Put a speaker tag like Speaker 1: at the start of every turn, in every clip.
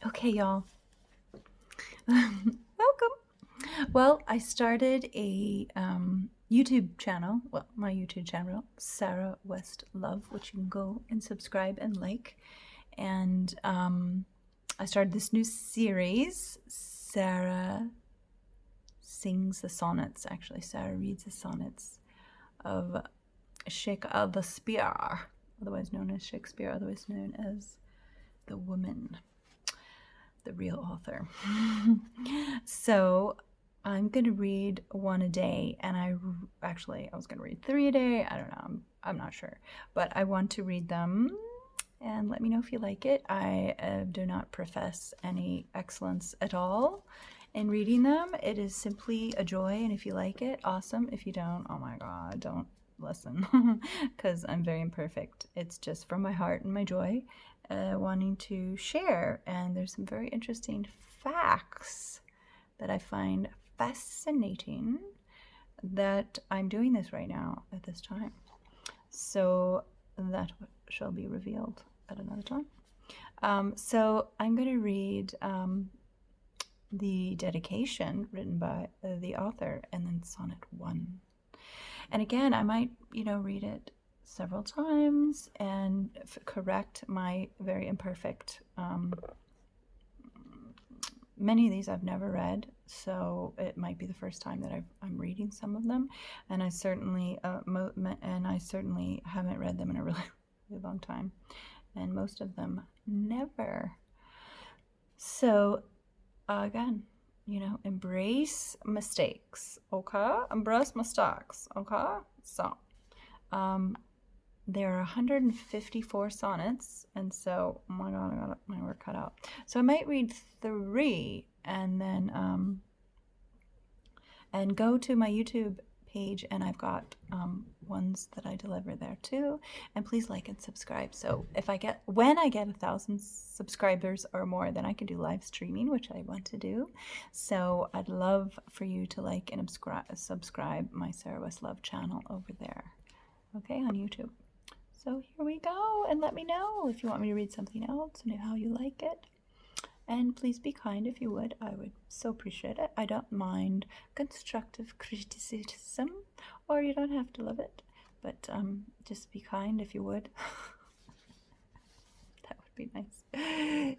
Speaker 1: Okay, y'all. Welcome. Well, I started a YouTube channel. Well, my YouTube channel, Sarah West Love, which you can go and subscribe and like. And I started this new series. Sarah sings the sonnets. Actually, Sarah reads the sonnets of Shakespeare, otherwise known as Shakespeare, otherwise known as the woman, the real author. So I'm going to read one a day, and I was going to read 3 a day. I don't know. I'm not sure. But I want to read them, and let me know if you like it. I do not profess any excellence at all in reading them. It is simply a joy, and if you like it, awesome. If you don't, oh my God, don't listen, because I'm very imperfect. It's just from my heart and my joy, wanting to share. And there's some very interesting facts that I find fascinating that I'm doing this right now at this time. So that shall be revealed at another time. So I'm going to read the dedication written by the author, and then Sonnet 1. And again, I might, read it several times and correct my very imperfect. Many of these I've never read, so it might be the first time that I'm reading some of them, and I certainly haven't read them in a really, really long time, and most of them never. So again, embrace mistakes, okay? Embrace mistakes, okay? So there are 154 sonnets, and so, oh my God, I got my work cut out. So I might read 3 and then and go to my YouTube page, and I've got ones that I deliver there too. And please like and subscribe. So when I get 1,000 subscribers or more, then I can do live streaming, which I want to do. So I'd love for you to like and subscribe my Sarah West Love channel over there, okay, on YouTube. So here we go, and let me know if you want me to read something else and how you like it. And please be kind if you would. I would so appreciate it. I don't mind constructive criticism, or you don't have to love it, but just be kind if you would. That would be nice.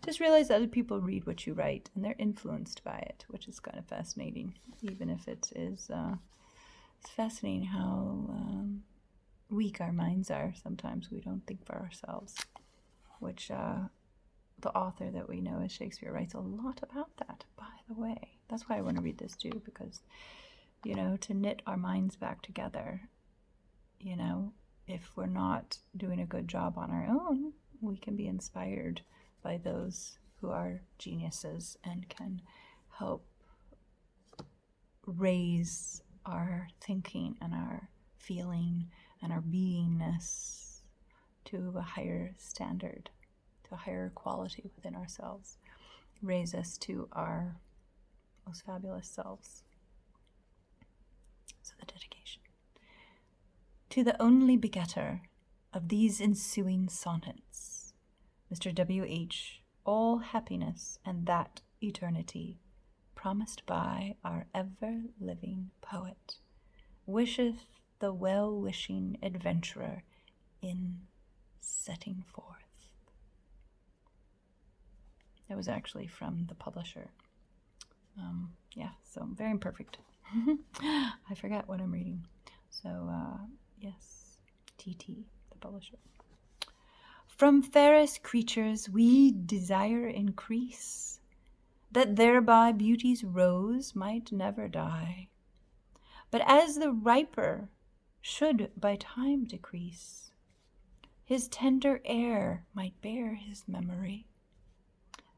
Speaker 1: Just realize that other people read what you write, and they're influenced by it, which is kind of fascinating, even if it is it's fascinating how weak our minds are. Sometimes we don't think for ourselves, which the author that we know as Shakespeare writes a lot about that, by the way. That's why I want to read this too, because, to knit our minds back together, if we're not doing a good job on our own, we can be inspired by those who are geniuses and can help raise our thinking and our feeling and our beingness to a higher standard, to a higher quality within ourselves, raise us to our most fabulous selves. So the dedication. To the only begetter of these ensuing sonnets, Mr. W.H., all happiness and that eternity promised by our ever-living poet, wisheth the well-wishing adventurer in setting forth. That was actually from the publisher. So very imperfect. I forget what I'm reading. So, yes, TT, the publisher. From fairest creatures we desire increase, that thereby beauty's rose might never die. But as the riper should by time decrease, his tender air might bear his memory.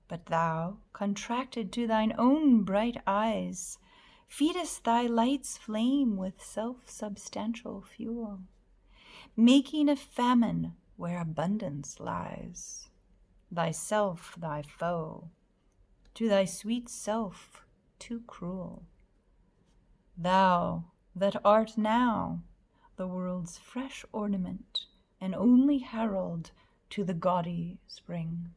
Speaker 1: But thou, contracted to thine own bright eyes, feedest thy light's flame with self-substantial fuel, making a famine where abundance lies, thyself thy foe, to thy sweet self too cruel. Thou that art now the world's fresh ornament and only herald to the gaudy spring,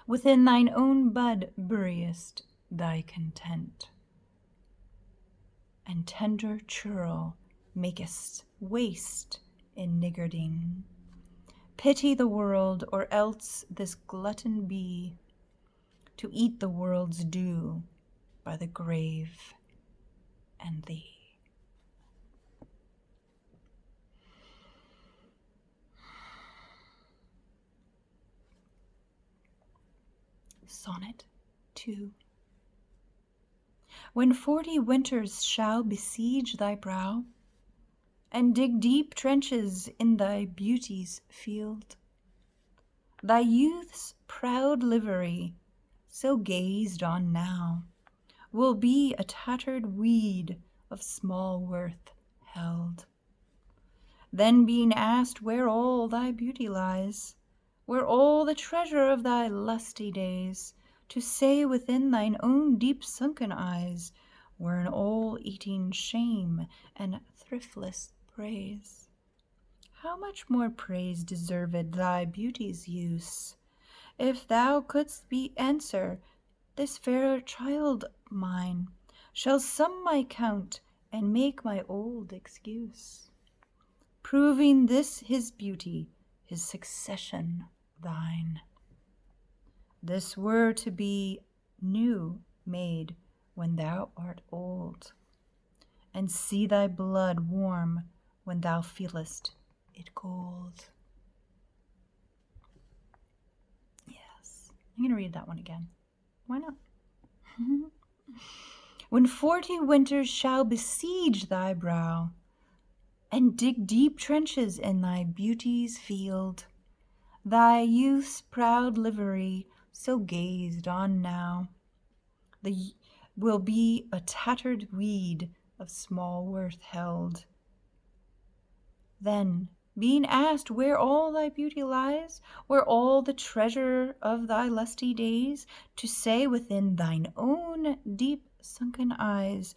Speaker 1: within thine own bud buriest thy content, and tender churl makest waste in niggarding. Pity the world, or else this glutton be, to eat the world's due by the grave and thee. Sonnet 2. When 40 winters shall besiege thy brow, and dig deep trenches in thy beauty's field, thy youth's proud livery, so gazed on now, will be a tattered weed of small worth held. Then being asked where all thy beauty lies, where all the treasure of thy lusty days, to say within thine own deep sunken eyes were an all-eating shame and thriftless praise. How much more praise deserved thy beauty's use, if thou couldst be answer, this fair child mine shall sum my count and make my old excuse, proving this his beauty, his succession thine. This were to be new made when thou art old, and see thy blood warm when thou feelest it cold. Yes, I'm going to read that one again. Why not? When 40 winters shall besiege thy brow, and dig deep trenches in thy beauty's field, thy youth's proud livery, so gazed on now, will be a tattered weed of small worth held. Then, being asked where all thy beauty lies, where all the treasure of thy lusty days, to say within thine own deep sunken eyes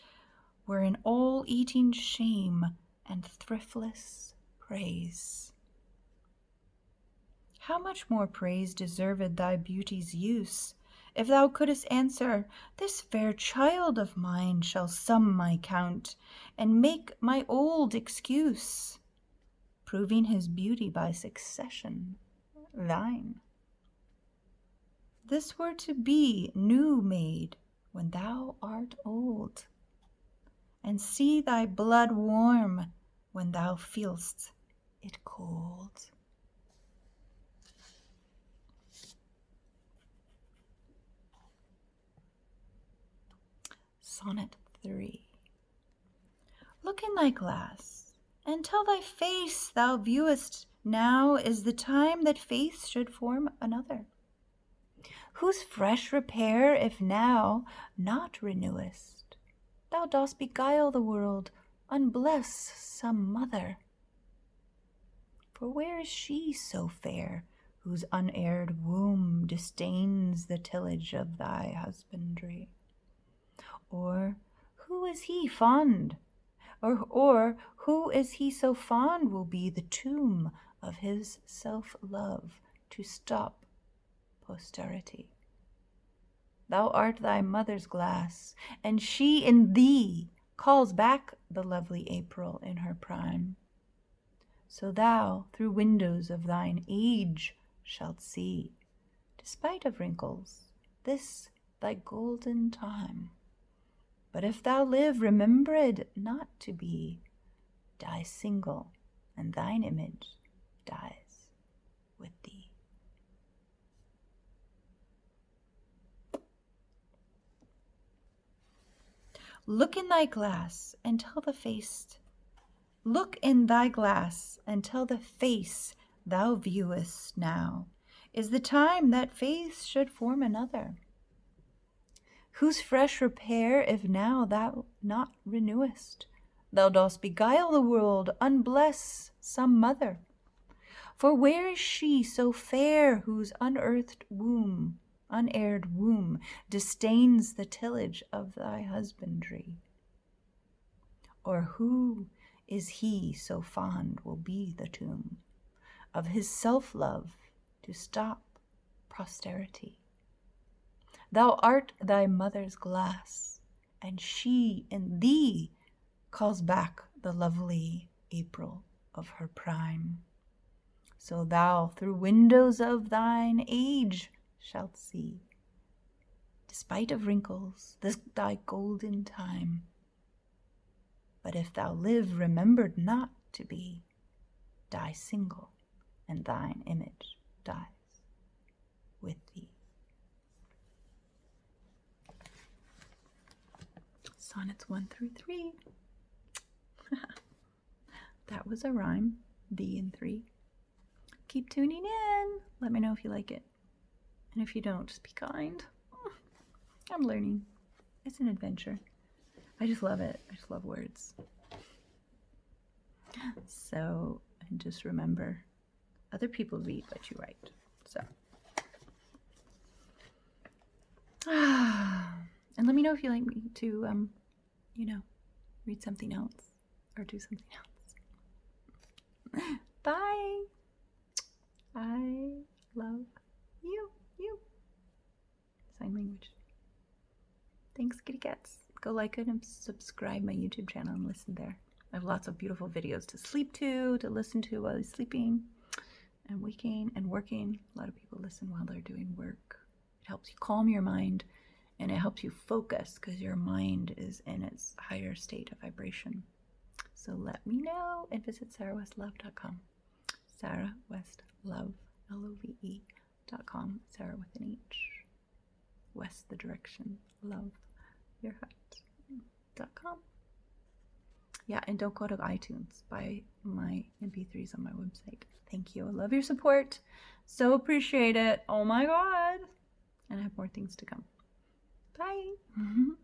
Speaker 1: were an all-eating shame and thriftless praise. How much more praise deserved thy beauty's use, if thou couldst answer, this fair child of mine shall sum my count, and make my old excuse, proving his beauty by succession thine. This were to be new made when thou art old, and see thy blood warm when thou feelst it cold. Sonnet 3. Look in thy glass, and tell thy face thou viewest now is the time that face should form another, whose fresh repair if now not renewest, thou dost beguile the world, unbless some mother. For where is she so fair, whose unaired womb disdains the tillage of thy husbandry? Or who is he fond? Or who is he so fond will be the tomb of his self-love to stop posterity? Thou art thy mother's glass, and she in thee calls back the lovely April in her prime. So thou through windows of thine age shalt see, despite of wrinkles, this thy golden time. But if thou live remembered not to be, die single, and thine image dies with thee. Look in thy glass and tell the face. Look in thy glass and tell the face thou viewest now is the time that face should form another, whose fresh repair if now thou not renewest, thou dost beguile the world, unbless some mother. For where is she so fair whose unaired womb disdains the tillage of thy husbandry? Or who is he so fond will be the tomb of his self-love to stop posterity? Thou art thy mother's glass, and she in thee calls back the lovely April of her prime. So thou through windows of thine age shalt see, despite of wrinkles, this thy golden time. But if thou live remembered not to be, die single, and thine image dies with thee. Sonnets 1 through 3. That was a rhyme, thee and 3. Keep tuning in. Let me know if you like it. And if you don't, just be kind. I'm learning. It's an adventure. I just love it. I just love words. So, and just remember, other people read what you write. So. And let me know if you like me to, read something else or do something else. Bye. I love you. Sign language. Thanks, kitty cats. Go like it and subscribe my YouTube channel and listen there. I have lots of beautiful videos to sleep to listen to while you're sleeping and waking and working. A lot of people listen while they're doing work. It helps you calm your mind, and it helps you focus because your mind is in its higher state of vibration. So let me know and visit sarahwestlove.com. sarahwestlove, LOVE.com. Sarah with an H. West the direction. Love your heart.com. Yeah, and don't go to iTunes. Buy my MP3s on my website. Thank you. I love your support. So appreciate it. Oh my God. And I have more things to come. Bye.